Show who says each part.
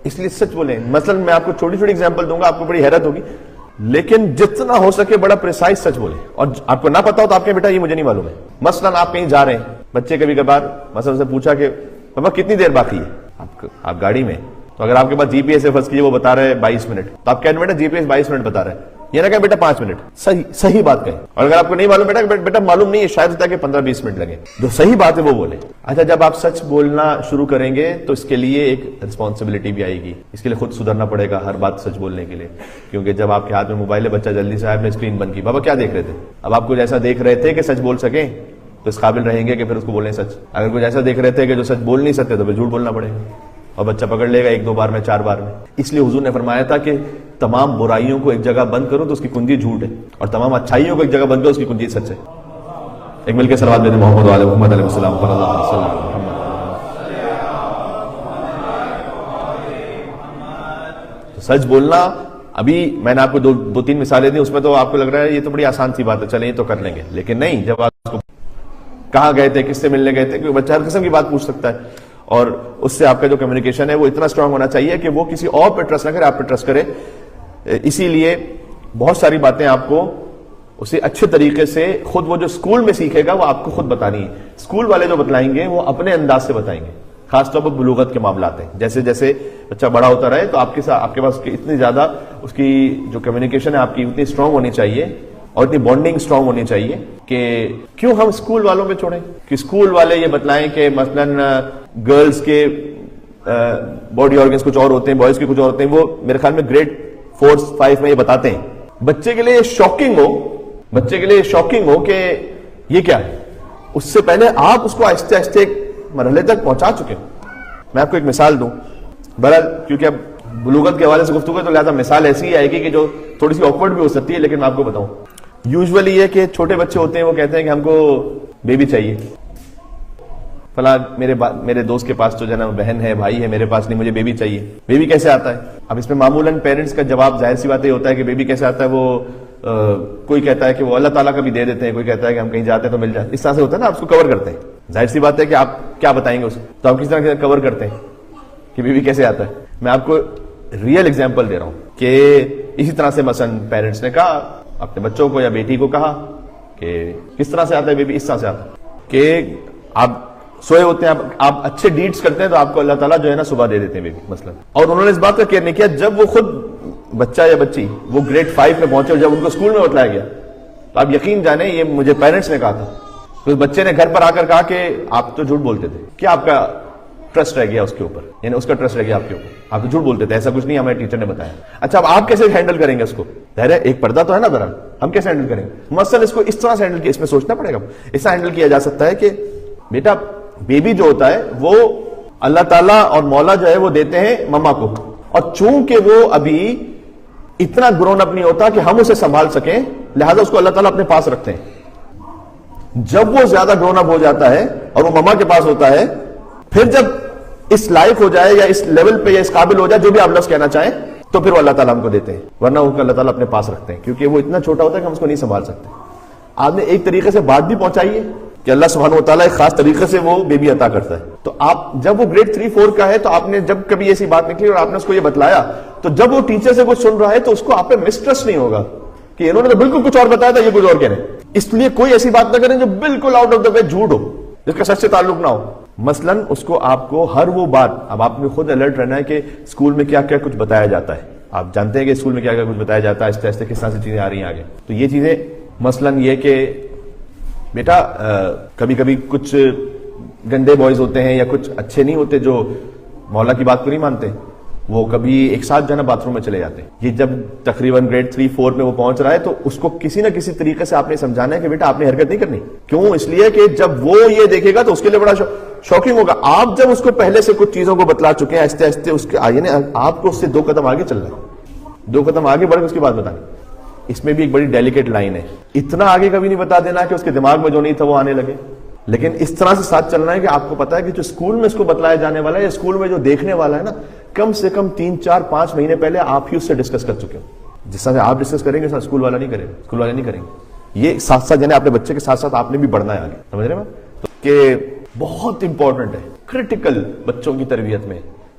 Speaker 1: اس لیے سچ بولیں. مثلا میں آپ کو چھوٹی چھوٹی ایگزامپل دوں گا, آپ کو بڑی حیرت ہوگی, لیکن جتنا ہو سکے بڑا پریسائز سچ بولیں. اور آپ کو نہ پتا ہو تو آپ کے بیٹا یہ مجھے نہیں معلوم ہے. مثلا آپ کہیں جا رہے ہیں, بچے کبھی کبھار مثلا سے پوچھا کہ پاپا کتنی دیر باقی ہے, آپ گاڑی میں, تو اگر آپ کے پاس جی پی ایس ہے فرض کیجیے وہ بتا رہے ہیں 22 منٹ, تو آپ کہنے بیٹا جی پی ایس 22 منٹ بتا رہے ہیں, یہ نہ کہیں بیٹا 5 منٹ. صحیح بات کہیں. اور اگر آپ کو نہیں معلوم بیٹا معلوم نہیں ہے, شاید ہوتا ہے کہ 15-20 منٹ لگے, جو صحیح بات ہے وہ بولیں. اچھا, جب آپ سچ بولنا شروع کریں گے تو اس کے لیے ایک رسپانسبلٹی بھی آئے گی. اس کے لیے خود سدھرنا پڑے گا ہر بات سچ بولنے کے لیے, کیونکہ جب آپ کے ہاتھ میں موبائل ہے, بچہ جلدی سے آپ نے اسکرین بند کی, بابا کیا دیکھ رہے تھے. اب آپ کچھ ایسا دیکھ رہے تھے کہ سچ بول سکیں تو اس قابل رہیں گے کہ پھر اس کو بولیں سچ. اگر کچھ ایسا دیکھ رہے تھے کہ جو سچ بول نہیں سکتے تو پھر جھوٹ بولنا پڑے گا, اور بچہ پکڑ لے گا 1-2 بار میں, 4 بار میں. اس لیے حضور نے فرمایا تھا کہ تمام برائیوں کو ایک جگہ بند کرو تو اس کی کنجی جھوٹ ہے, اور تمام اچھائیوں کو ایک جگہ بند کرو اس کی کنجی سچ ہے. ایک مل کے صلوات بھیجیں محمد علیہ محمد علیہ السلام صلی اللہ علیہ وسلم. سچ بولنا, ابھی میں نے آپ کو 2-3 مثالیں دی, اس میں تو آپ کو لگ رہا ہے یہ تو بڑی آسان سی بات ہے, چلیں یہ تو کر لیں گے. لیکن نہیں, جب آپ اس کو کہاں گئے تھے, کس سے ملنے گئے تھے, کیونکہ بچہ ہر قسم کی بات پوچھ سکتا ہے, اور اس سے آپ کا جو کمیونیکیشن ہے وہ اتنا اسٹرانگ ہونا چاہیے کہ وہ کسی اور پہ ٹرسٹ نہ کرے, آپ پہ ٹرسٹ کرے. اسی لیے بہت ساری باتیں آپ کو اسے اچھے طریقے سے خود وہ جو اسکول میں سیکھے گا وہ آپ کو خود بتانی ہے. اسکول والے جو بتلائیں گے وہ اپنے انداز سے بتائیں گے, خاص طور پر بلوغت کے معاملات ہیں. جیسے جیسے بچہ بڑا ہوتا رہے تو آپ کے پاس اتنی زیادہ اس کی جو کمیونیکیشن ہے آپ کی اتنی اسٹرانگ ہونی چاہیے, اور اتنی بانڈنگ اسٹرانگ ہونی چاہیے کہ کیوں ہم اسکول والوں پہ چھوڑیں کہ اسکول والے یہ بتلائیں کہ مثلا گرلز کے باڈی آرگنز کچھ اور ہوتے ہیں, بوائز کے کچھ اور ہوتے ہیں. وہ میرے خیال میں گریڈ 4-5 میں یہ بتاتے ہیں. بچے کے لیے شاکنگ ہو کہ یہ کیا ہے, اس سے پہلے آپ اس کو آہستہ آہستہ ایک مرحلے تک پہنچا چکے. میں آپ کو ایک مثال دوں, بہرحال کیونکہ اب بلوغت کے حوالے سے گفتگو ہے تو لہٰذا مثال ایسی ہی آئے گی کہ جو تھوڑی سی آکورڈ بھی ہو سکتی ہے, لیکن میں آپ کو بتاؤں. یوزولی یہ کہ چھوٹے بچے ہوتے ہیں وہ کہتے ہیں کہ ہم کو بیبی چاہیے, فلاں میرے دوست کے پاس تو جو نا بہن ہے, بھائی ہے, میرے پاس نہیں, مجھے بیبی چاہیے. بیبی کیسے آتا ہے؟ اب اس میں معمولاً پیرنٹس کا جواب ظاہر سی بات یہ ہوتا ہے کہ بیبی کیسے آتا ہے, وہ کوئی کہتا ہے کہ وہ اللہ تعالیٰ کا بھی دے دیتے ہیں, کوئی کہتا ہے کہ ہم کہیں جاتے ہیں تو مل جاتے. اس طرح سے ہوتا ہے نا, آپ اس کو کور کرتے ہیں. ظاہر سی بات ہے کہ آپ کیا بتائیں گے اسے, تو آپ کس طرح سے کور کرتے ہیں کہ بیبی کیسے آتا ہے. میں آپ کو ریئل ایگزامپل دے رہا ہوں کہ اسی طرح سے مثلا پیرنٹس نے کہا اپنے بچوں کو یا بیٹی کو کہا کہ کس طرح سے آتا ہے بیبی, اس طرح سے آتا ہے کہ آپ سوئے ہوتے ہیں, آپ اچھے ڈیڈز کرتے ہیں تو آپ کو اللہ تعالیٰ جو ہے نا صبح دے دیتے ہیں بیبی مثلا. اور انہوں نے اس بات کا کیئر نہیں کیا, جب وہ خود بچہ یا بچی وہ گریڈ 5 میں پہنچے اور جب ان کو اسکول میں بتلایا گیا تو آپ یقین جانیں یہ مجھے پیرنٹس نے کہا تھا, تو بچے نے گھر پر آ کر کہا کہ آپ تو جھوٹ بولتے تھے. کیا آپ کا ٹرسٹ رہ گیا اس کے اوپر, یعنی اس کا ٹرسٹ رہ گیا آپ کے اوپر, آپ تو جھوٹ بولتے تھے, ایسا کچھ نہیں ہمیں ٹیچر نے بتایا. اچھا اب آپ کیسے ہینڈل کریں گے اس کو؟ ظاہر ہے ایک پردہ تو ہے نا بہرحال, ہم کیسے ہینڈل کریں گے؟ مثلا اس کو اس طرح سے ہینڈل کیا, اس میں سوچنا پڑے گا. اس طرح ہینڈل کیا جا سکتا ہے کہ بیٹا بیبی جو ہوتا ہے وہ اللہ تعالیٰ اور مولا جو ہے وہ دیتے ہیں مما کو, اور چونکہ وہ ابھی اتنا گرون اپ نہیں ہوتا کہ ہم اسے سنبھال سکیں, لہذا اس کو اللہ تعالیٰ اپنے پاس رکھتے ہیں. جب وہ زیادہ گرون اپ ہو جاتا ہے اور وہ مما کے پاس ہوتا ہے, پھر جب اس لائق ہو جائے یا اس لیول پہ یا اس قابل ہو جائے, جو بھی آپ لفظ کہنا چاہیں, تو پھر وہ اللہ تعالیٰ ہم کو دیتے ہیں, ورنہ وہ اللہ تعالیٰ اپنے پاس رکھتے ہیں, کیونکہ وہ اتنا چھوٹا ہوتا ہے کہ ہم اس کو نہیں سنبھال سکتے. آپ نے ایک طریقے سے بات بھی پہنچائی ہے کہ اللہ سبحانہ و تعالیٰ ایک خاص طریقے سے وہ بیبی عطا کرتا ہے. تو آپ جب وہ گریڈ 3-4 کا ہے تو آپ نے جب کبھی ایسی بات نکلی اور آپ نے اس کو یہ بتلایا, تو جب وہ ٹیچر سے کچھ سن رہا ہے تو اس کو آپ پہ مسٹرسٹ نہیں ہوگا کہ انہوں نے تو بالکل کچھ اور بتایا تھا, یہ کچھ اور کہہ رہے ہیں. اس لیے کوئی ایسی بات نہ کریں جو بالکل آؤٹ آف دا وے جھوٹ ہو, جس کا سچ سے تعلق نہ ہو. مثلاً اس کو آپ کو ہر وہ بات, اب آپ نے خود الرٹ رہنا ہے کہ اسکول میں کیا کیا کچھ بتایا جاتا ہے. آپ جانتے ہیں کہ اسکول میں کیا کیا کچھ بتایا جاتا ہے, آہستہ آہستہ کس طرح سے چیزیں آ رہی ہیں آگے. تو یہ چیزیں مثلاً یہ کہ بیٹا کبھی کبھی کچھ گندے بوائز ہوتے ہیں یا کچھ اچھے نہیں ہوتے جو مولا کی بات کو نہیں مانتے, وہ کبھی ایک ساتھ جو ہے نا باتھ روم میں چلے جاتے ہیں. یہ جب تقریباً گریڈ 3-4 میں وہ پہنچ رہا ہے تو اس کو کسی نہ کسی طریقے سے آپ نے سمجھانا ہے کہ بیٹا آپ نے حرکت نہیں کرنی. کیوں؟ اس لیے کہ جب وہ یہ دیکھے گا تو اس کے لیے بڑا شاکنگ ہوگا. آپ جب اس کو پہلے سے کچھ چیزوں کو بتلا چکے ہیں, آہستہ آہستہ اس کے آگے آپ کو اس سے 2 قدم آگے چلنا ہے, 2 قدم آگے بڑھ کے اس کی بات بتانی. اس میں بھی ایک بڑی ڈیلیکیٹ لائن ہے, اتنا آگے کبھی نہیں بتا دینا کہ اس کے دماغ میں جو نہیں تھا وہ آنے لگے, لیکن اس طرح سے ساتھ چلنا ہے کہ آپ کو پتا ہے کہ جو اسکول میں اس کو بتلایا جانے والا ہے یا اسکول میں جو دیکھنے والا ہے نا, کم سے کم 3-4-5 مہینے پہلے آپ ہی اس سے ڈسکس کر چکے ہو. جس طرح سے آپ ڈسکس کریں گے اسکول والا نہیں کرے گا, اسکول والے نہیں کریں گے. یہ ساتھ ساتھ یعنی اپنے بچے کے ساتھ ساتھ آپ نے بھی بڑھنا ہے آگے, سمجھ رہے ہیں؟ تو کہ بہت امپورٹنٹ ہے, کریٹیکل بچوں کی تربیت میں